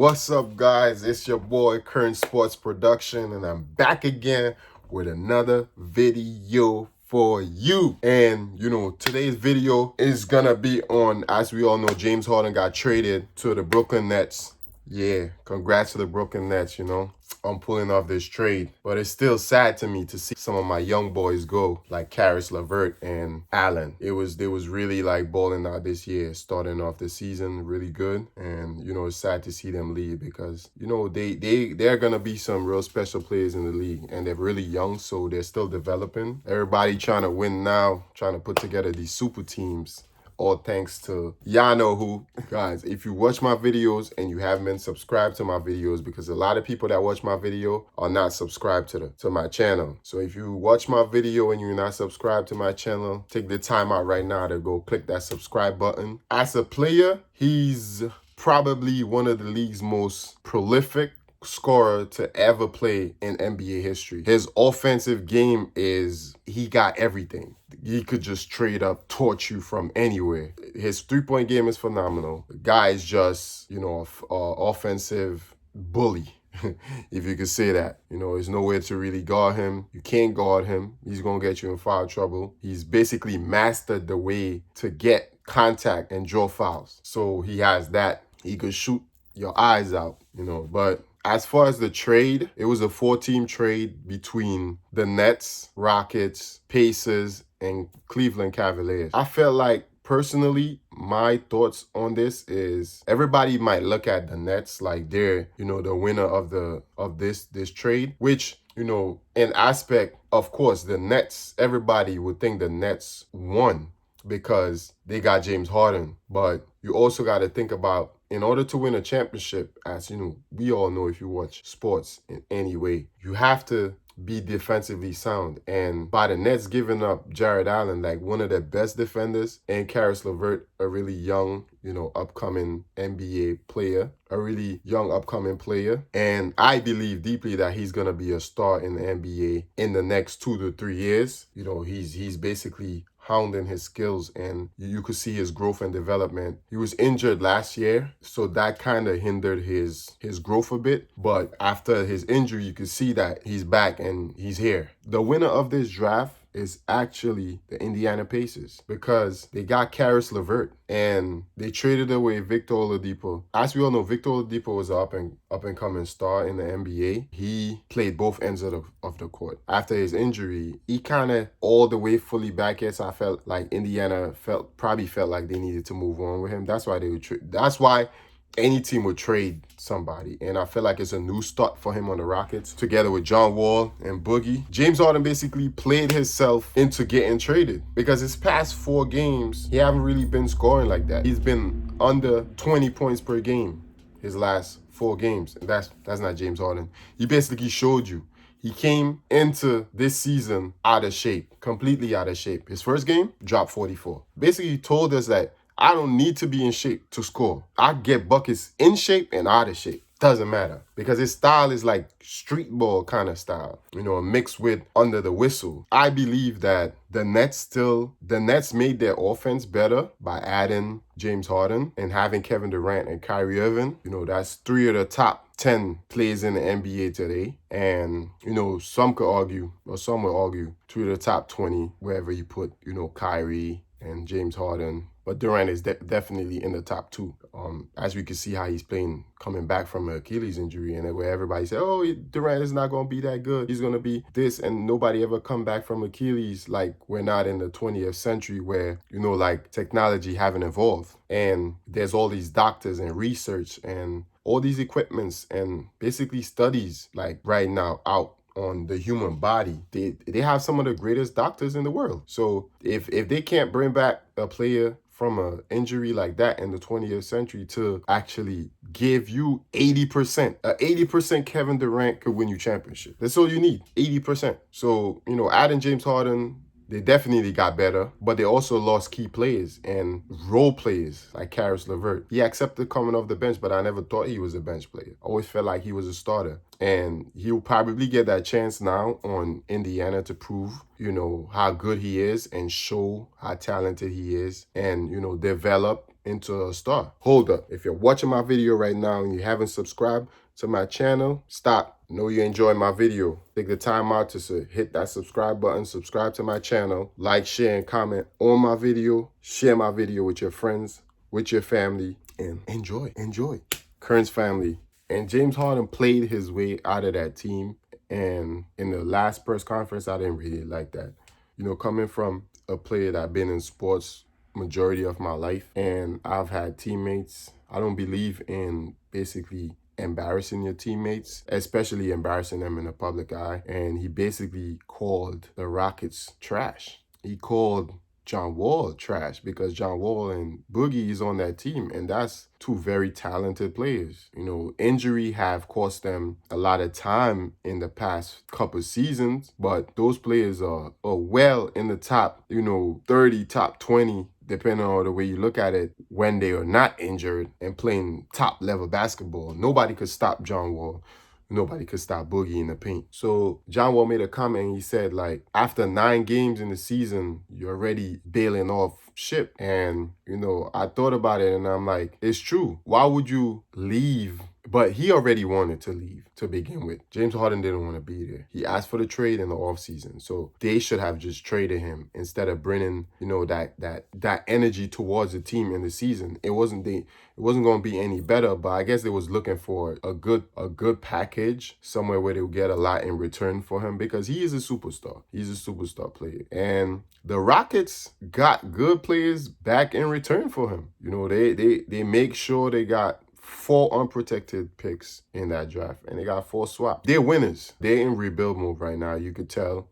What's up, guys? It's your boy Current Sports Production, and I'm back again with another video for you. And today's video is gonna be on, as we all know, James Harden got traded to the Brooklyn Nets. Yeah, congrats to the Brooklyn Nets, I'm pulling off this trade. But it's still sad to me to see some of my young boys go, like Caris LeVert and Allen. They was really like balling out this year, starting off the season really good. And it's sad to see them leave because they're gonna be some real special players in the league, and they're really young, so they're still developing. Everybody trying to win now, trying to put together these super teams. All thanks to y'all know who. Guys, if you watch my videos and you haven't been subscribed to my videos, because a lot of people that watch my video are not subscribed to my channel. So if you watch my video and you're not subscribed to my channel, take the time out right now to go click that subscribe button. As a player, he's probably one of the league's most prolific scorer to ever play in NBA history. His offensive game he got everything. He could just straight up torch you from anywhere. His three-point game is phenomenal. The guy is just, offensive bully. If you could say that. There's nowhere to really guard him. You can't guard him. He's going to get you in foul trouble. He's basically mastered the way to get contact and draw fouls. So he has that. He could shoot your eyes out, but as far as the trade, it was a 4-team trade between the Nets, Rockets, Pacers, and Cleveland Cavaliers. I felt like, personally, my thoughts on this is everybody might look at the Nets like they're, the winner of this trade, which, in aspect, of course, the Nets, everybody would think the Nets won because they got James Harden. But you also got to think about, in order to win a championship, as we all know if you watch sports in any way, you have to be defensively sound. And by the Nets giving up Jared Allen, like one of their best defenders, and Caris LeVert, a really young, upcoming NBA player, a really young upcoming player. And I believe deeply that he's going to be a star in the NBA in the next 2 to 3 years. He's basically hounding his skills, and you could see his growth and development. He was injured last year, so that kind of hindered his growth a bit. But after his injury, you could see that he's back and he's here. The winner of this draft is actually the Indiana Pacers, because they got Caris LeVert and they traded away Victor Oladipo. As we all know, Victor Oladipo was an up and coming star in the NBA. He played both ends of the court. After his injury, he kind of all the way fully back yet. So I felt like Indiana probably felt like they needed to move on with him. That's why they would that's why any team would trade somebody. And I feel like it's a new start for him on the Rockets, together with John Wall and Boogie. James Harden basically played himself into getting traded, because his past 4 games, he haven't really been scoring like that. He's been under 20 points per game his last 4 games. And that's not James Harden. He basically showed you. He came into this season out of shape, completely out of shape. His first game, dropped 44. Basically, he told us that I don't need to be in shape to score. I get buckets in shape and out of shape. Doesn't matter, because his style is like street ball kind of style, mixed with under the whistle. I believe that the Nets made their offense better by adding James Harden and having Kevin Durant and Kyrie Irving. That's 3 of the top 10 players in the NBA today. And, some will argue 2 of the top 20, wherever you put, Kyrie and James Harden. But Durant is definitely in the top 2. As we can see how he's playing, coming back from an Achilles injury, and where everybody said, oh, Durant is not going to be that good. He's going to be this, and nobody ever come back from Achilles. Like, we're not in the 20th century where, like technology haven't evolved. And there's all these doctors and research and all these equipments and basically studies like right now out on the human body. They have some of the greatest doctors in the world. So if they can't bring back a player from an injury like that in the 20th century to actually give you 80%, 80% Kevin Durant could win you championship. That's all you need, 80%. So, adding James Harden, they definitely got better, but they also lost key players and role players like Caris LeVert. He accepted coming off the bench, but I never thought he was a bench player. I always felt like he was a starter. And he'll probably get that chance now on Indiana to prove, how good he is and show how talented he is and, develop into a star. Hold up. If you're watching my video right now and you haven't subscribed to my channel, stop. Know you enjoy my video. Take the time out to hit that subscribe button, subscribe to my channel, like, share, and comment on my video. Share my video with your friends, with your family, and enjoy. Current's family. And James Harden played his way out of that team. And in the last press conference, I didn't really like that. You know, coming from a player that I've been in sports majority of my life, and I've had teammates, I don't believe in basically embarrassing your teammates, especially embarrassing them in the public eye. And he basically called the Rockets trash. He called John Wall trash because John Wall and Boogie is on that team, and that's two very talented players. You know, injury have cost them a lot of time in the past couple seasons, but those players are well in the top, 30, top 20, depending on the way you look at it, when they are not injured and playing top level basketball. Nobody could stop John Wall. Nobody could stop Boogie in the paint. So John Wall made a comment and he said, like, after 9 games in the season, you're already bailing off ship. And, I thought about it and I'm like, it's true. Why would you leave? But he already wanted to leave to begin with. James Harden didn't want to be there. He asked for the trade in the offseason. So they should have just traded him instead of bringing, that energy towards the team in the season. It wasn't going to be any better, but I guess they was looking for a good package, somewhere where they would get a lot in return for him because he is a superstar. He's a superstar player. And the Rockets got good players back in return for him. They make sure they got 4 unprotected picks in that draft, and they got 4 swaps. They're winners. They're in rebuild mode right now, you could tell.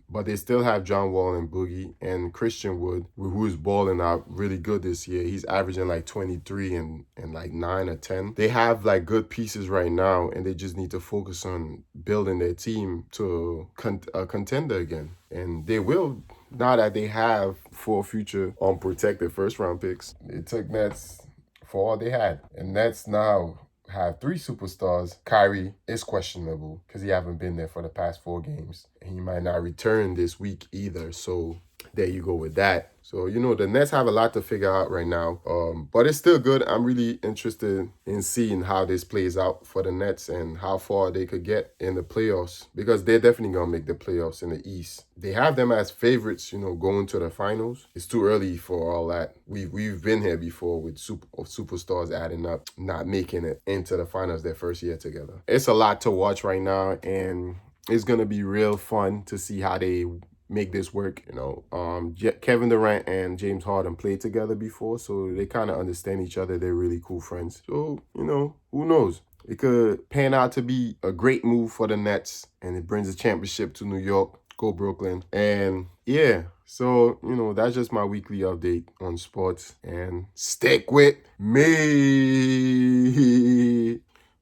But they still have John Wall and Boogie and Christian Wood, who's balling out really good this year. He's averaging like 23 and like 9 or 10. They have like good pieces right now, and they just need to focus on building their team to a contender again. And they will, now that they have 4 future unprotected first-round picks. It took Nets for all they had. And Nets now have 3 superstars. Kyrie is questionable because he haven't been there for the past 4 games. And he might not return this week either. So there you go with that. So, the Nets have a lot to figure out right now. But it's still good. I'm really interested in seeing how this plays out for the Nets and how far they could get in the playoffs, because they're definitely going to make the playoffs in the East. They have them as favorites, going to the finals. It's too early for all that. We've been here before with superstars adding up, not making it into the finals their first year together. It's a lot to watch right now, and it's going to be real fun to see how they make this work. Kevin Durant and James Harden played together before, so they kind of understand each other. They're really cool friends. So, who knows? It could pan out to be a great move for the Nets, and it brings a championship to New York. Go Brooklyn. And yeah, so, that's just my weekly update on sports. And stick with me.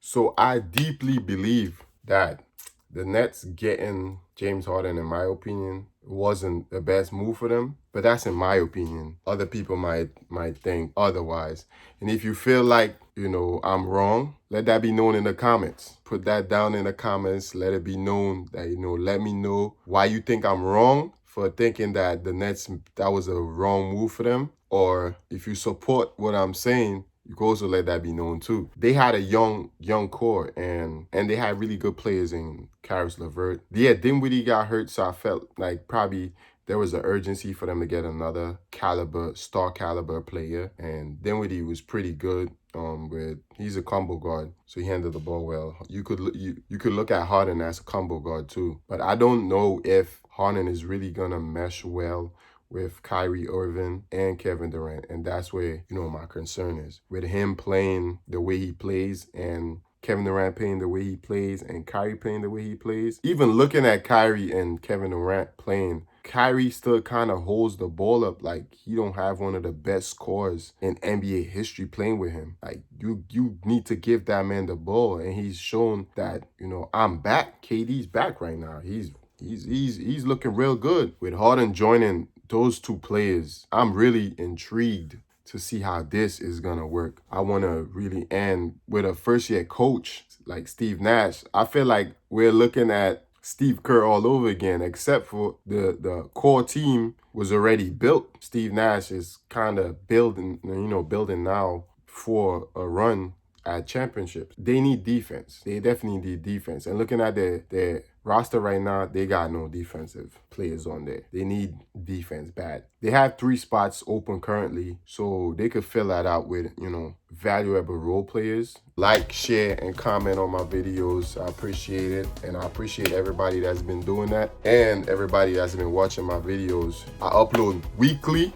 So I deeply believe that the Nets getting James Harden, in my opinion, wasn't the best move for them. But that's in my opinion. Other people might think otherwise. And if you feel like, I'm wrong, let that be known in the comments. Put that down in the comments. Let it be known that, let me know why you think I'm wrong for thinking that the Nets, that was a wrong move for them. Or if you support what I'm saying, you can also let that be known too. They had a young core, and they had really good players in Caris LeVert. Yeah, Dinwiddie got hurt, so I felt like probably there was an urgency for them to get another star caliber player. And Dinwiddie was pretty good. He's a combo guard, so he handled the ball well. You could look at Harden as a combo guard too, but I don't know if Harden is really gonna mesh well with Kyrie Irving and Kevin Durant. And that's where, my concern is. With him playing the way he plays and Kevin Durant playing the way he plays and Kyrie playing the way he plays. Even looking at Kyrie and Kevin Durant playing, Kyrie still kind of holds the ball up like he don't have one of the best scorers in NBA history playing with him. Like, you need to give that man the ball. And he's shown that, I'm back. KD's back right now. He's looking real good. With Harden joining those 2 players, I'm really intrigued to see how this is going to work. I want to with a first-year coach like Steve Nash, I feel like we're looking at Steve Kerr all over again, except for the core team was already built. Steve Nash is kind of building now for a run at championships. They need defense. They definitely need defense. And looking at their roster right now, they got no defensive players on there. They need defense bad. They have 3 spots open currently, so they could fill that out with, valuable role players. Like, share, and comment on my videos. I appreciate it. And I appreciate everybody that's been doing that and everybody that's been watching my videos. I upload weekly.